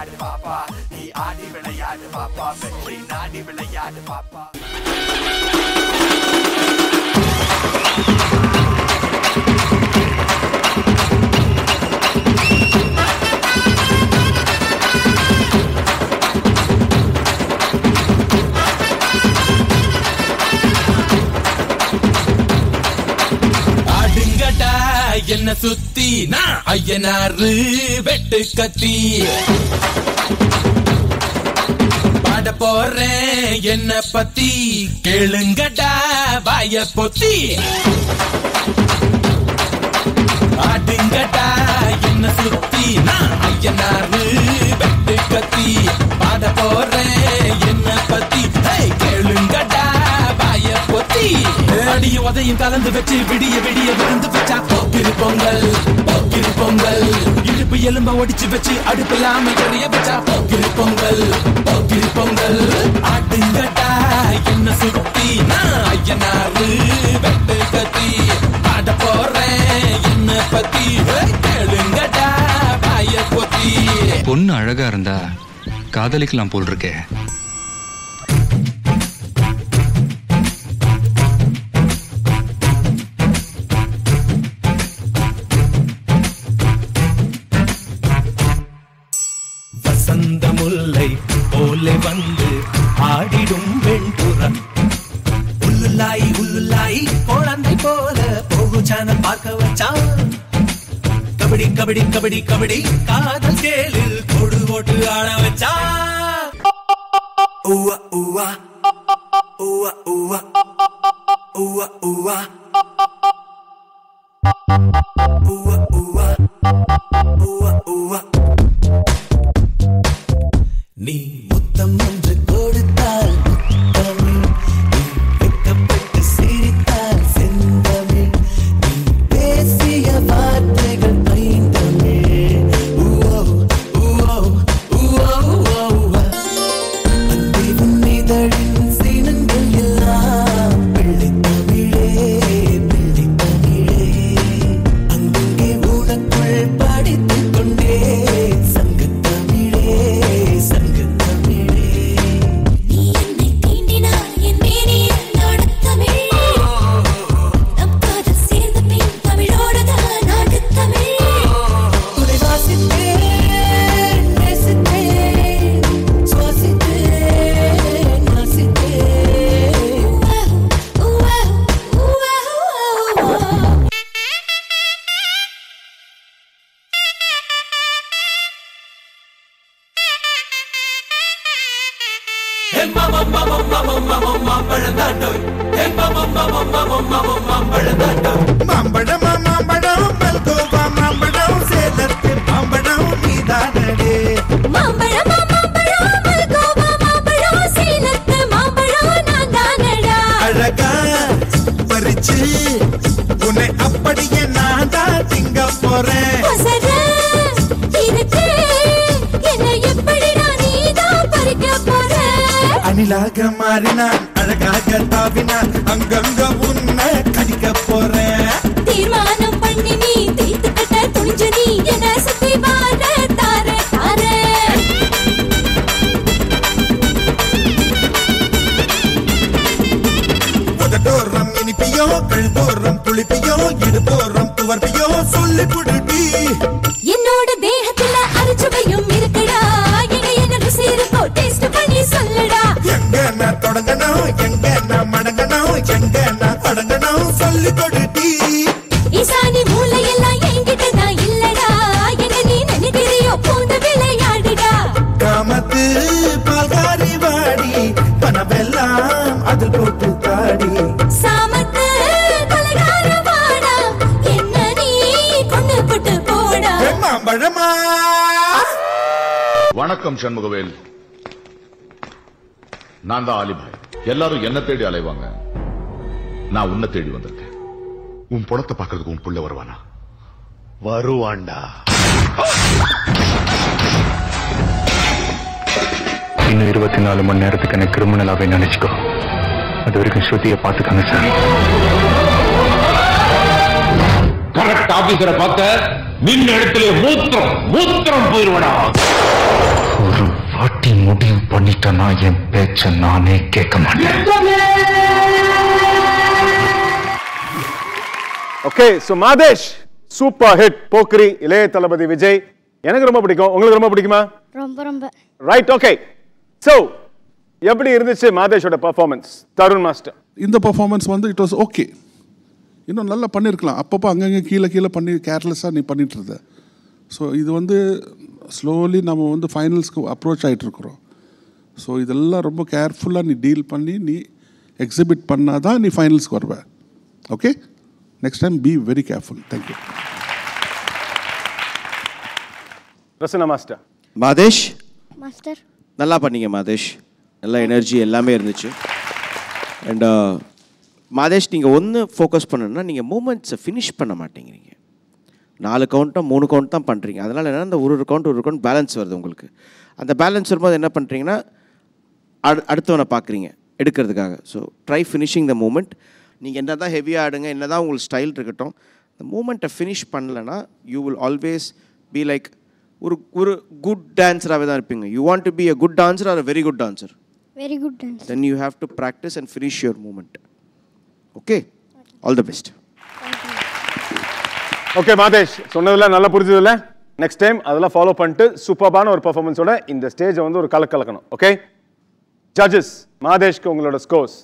விளையாடு பாப்பா, நீ ஆடி விளையாடு பாப்பா, வெற்றி நாடி விளையாடு பாப்பா. என்ன சுத்தி நான் ஐயனாரு வெட்டு கத்தி பாட போறேன் என்ன பத்தி கேளுங்கடா வாய பொத்தி. ஆடுங்கடா என்ன சுத்தி நான் ஐயனாரு வெட்டு கத்தி பாட போறேன் என்ன பத்தி கேளுங்கடா வாய பொத்தி. அடிய உதையும் கலந்து வச்சு விடிய விடிய விழுந்து வச்சா போக்கிரு பொங்கல் போக்கிரு பொங்கல். இடுப்பு எலும்ப ஒடிச்சு வச்சு அடுப்பில்லாம எறிய வச்சா போக்கிரு பொங்கல் போக்கிரு பொங்கல். ஆடுங்கடா என்ன சுத்தி நான் ஐயனாரு வெட்டு கத்தி பாட போறேன் என்ன பத்தி கேளுங்கடா வாய பொத்தி. பொண்ணு அழகா இருந்தா காதலிக்கலாம் போல் இருக்கே. வசந்த முல்லை போலே வந்து ஆடிடும் வெண்புறம் உள்ளுலாய் உள்ளுலாய் குழந்தை போல போகுச்சான பார்க்க வச்சான். கபடி கபடி கபடி கபடி காதல் கேளில் கொடு போட்டு ஆட வச்சான். ஊவா ஊவா ஊவா ஊவா ஊவா ஊவா ஊவா ஊவா ஊவா ஊவா. நீ முத்தம் ஒன்று கொடுத்தால் முத்தமிழ், நீ வெட்கப்பட்டு சிரித்தால் செந்தமிழ், நீ பேசிய வார்த்தைகள் பைந்தமிழ். ஊவோ ஊவோ ஊவோ ஊவா. அன்பே உன் இதழின் சீனங்கள் எல்லாம் பிள்ளைத்தமிழே பிள்ளைத்தமிழே. அங்கே உனக்குள் படித்துக் கொண்டே சங்கத்தமிழே சங்கத்தமிழே. நீ என்னை தீண்டினாய் என் மேனியில் நாடத்தமிழ். நம் காதல் சேர்ந்த பின் தமிழோடுதான் நாட்டுத்தமிழ். உன்னை வாசித்தேன் நேசித்தேன் சுவாசித்தேன் நாசித்தேன். ஊவா ஊவா ஊவா. மாம்பழந்தாண்டோய் மாம்பழந்தாண்டோய். மாம்பழம் மாம்பழம் மல்கோவா மாம்பழம் சேலத்து மாம்பழம் நீதானடே. மாம்பழம் மாம்பழம் மல்கோவா மாம்பழம் சேலத்து மாம்பழம் நான் தானடா. அழகா பறிச்சு உன்னை அப்படியே நான் தான் திங்க போறேன். ஒசர இருக்கு என்னை எப்படிடா நீதான் பறிக்க போற. அணிலாக மாறினான் அழகாக தாவினான் அங்கங்க உன்னை கடிக்க போறேன். தீர்மானம் பண்ணி நீ தீர்த்து கட்ட துணிஞ்ச நீ என்ன சுத்தி வார தார தார. உதட்டோரம் இனிப்பியோ கழுத்தோரம் புளிப்பியோ இடுப்போரம் துவர்ப்பியோ சொல்லி புடுடி. என்னோட தேகத்துல அரிச்சுவையும் இருக்குடா. என்ன ருசி இருக்கோ டேஸ்ட் பண்ணி சொல்லடா. எங்க நான் தொடங்கணும் எங்க நான் மடங்கணும் எங்க நான் தொடங்கணும் சொல்லி கொடுடி. ஈசானி மூளையெல்லாம் என்கிட்ட தான் இல்லடா. என்ன நீ நினைக்கிறியோ பூந்து விளையாடுடா. காமத்து பால்காரி வாடி பணமெல்லாம் அதில் போட்டு தாடி. சாமத்து கொலைகார வாடா. என்ன நீ கொண்டு போட்டு போடா. மாம்பழமா. வணக்கம் சண்முகவேல், நான் தான் ஆலிபாய். எல்லாரும் என்ன தேடி அலைவாங்க, நான் உன்னை தேடி வந்திருக்கேன். உன் படத்தை பார்க்கறதுக்கு உன் புள்ள வருவானா? வருவாண்டா. இன்னும் 24 மணி நேரத்துக்கு எனக்கு கிரிமினலாவே நினைச்சுக்கோ. அது வரைக்கும் ஸ்ருதியை பார்த்துக்கங்க சார். கரெக்ட் ஆபீசரை பார்த்த நின்ன இடத்துல மூத்திரம் மூத்திரம் போயிருவடா. ஒரு வாட்டி முடிவு பண்ணிட்டேன்னா என் பேச்ச நானே கேட்க மாட்டேன். Okay, so Madesh super hit Pokkiri இளைய தளபதி விஜய். எனக்கு ரொம்ப பிடிக்கும். உங்களுக்கு ரொம்ப பிடிக்குமா? ரொம்ப ரொம்ப. Right, okay. சோ எப்படி இருந்துச்சு மாதேஷோட பெர்ஃபார்மன்ஸ்? தருண் மாஸ்டர். இந்த பெர்ஃபார்மன்ஸ் வந்து இட் வாஸ் ஓகே. இன்னும் நல்லா பண்ணியிருக்கலாம். அப்பப்போ அங்கங்கே கீழே பண்ணி கேர்லெஸ்ஸாக நீ பண்ணிட்டு இருந்த. ஸோ இது வந்து ஸ்லோலி நம்ம வந்து ஃபைனல்ஸ்க்கு அப்ரோச் ஆகிட்டு இருக்கிறோம். ஸோ இதெல்லாம் ரொம்ப கேர்ஃபுல்லாக நீ டீல் பண்ணி நீ எக்ஸிபிட் பண்ணால் தான் நீ ஃபைனல்ஸ்க்கு வருவ. Okay, next time be very careful. Thank you. Rasana master. Madesh master நல்லா பண்ணீங்க. மாதேஷ் நல்ல எனர்ஜி எல்லாமே இருந்துச்சு. அண்ட் மாதேஷ் நீங்கள் ஒன்று ஃபோக்கஸ் பண்ணணுன்னா நீங்கள் மூமெண்ட்ஸை ஃபினிஷ் பண்ண மாட்டேங்கிறீங்க. 4 கவுண்ட்டும் 3 கவுண்ட் தான் பண்ணுறீங்க. அதனால் என்ன, அந்த ஒரு கவுண்ட் பேலன்ஸ் வருது உங்களுக்கு. அந்த பேலன்ஸ் வரும்போது என்ன பண்ணுறீங்கன்னா அடுத்தவனை பார்க்குறீங்க எடுக்கிறதுக்காக. So try finishing the moment. நீங்கள் என்ன தான் ஹெவியாக ஆடுங்க, என்ன தான் உங்களுக்கு ஸ்டைல் இருக்கட்டும், இந்த மூமெண்ட்டை ஃபினிஷ் பண்ணலைன்னா you will always be like ஒரு குட் டான்ஸராகவே தான் இருப்பீங்க. You want to be a good dancer or a very good dancer? Very good dance. Then you have to practise and finish your moment. Okay, all the best. Okay Madesh, சொன்னதெல்லாம் நல்லா புரிஞ்சதில்ல. Next time அதெல்லாம் follow பண்ணிட்டு சூப்பர்பான ஒரு பெர்ஃபார்மன்ஸோட இந்த ஸ்டேஜை வந்து ஒரு கலக்கலக்கணும். ஓகே, ஜட்ஜஸ் மாதேஷ்க்கு உங்களோட ஸ்கோர்ஸ்.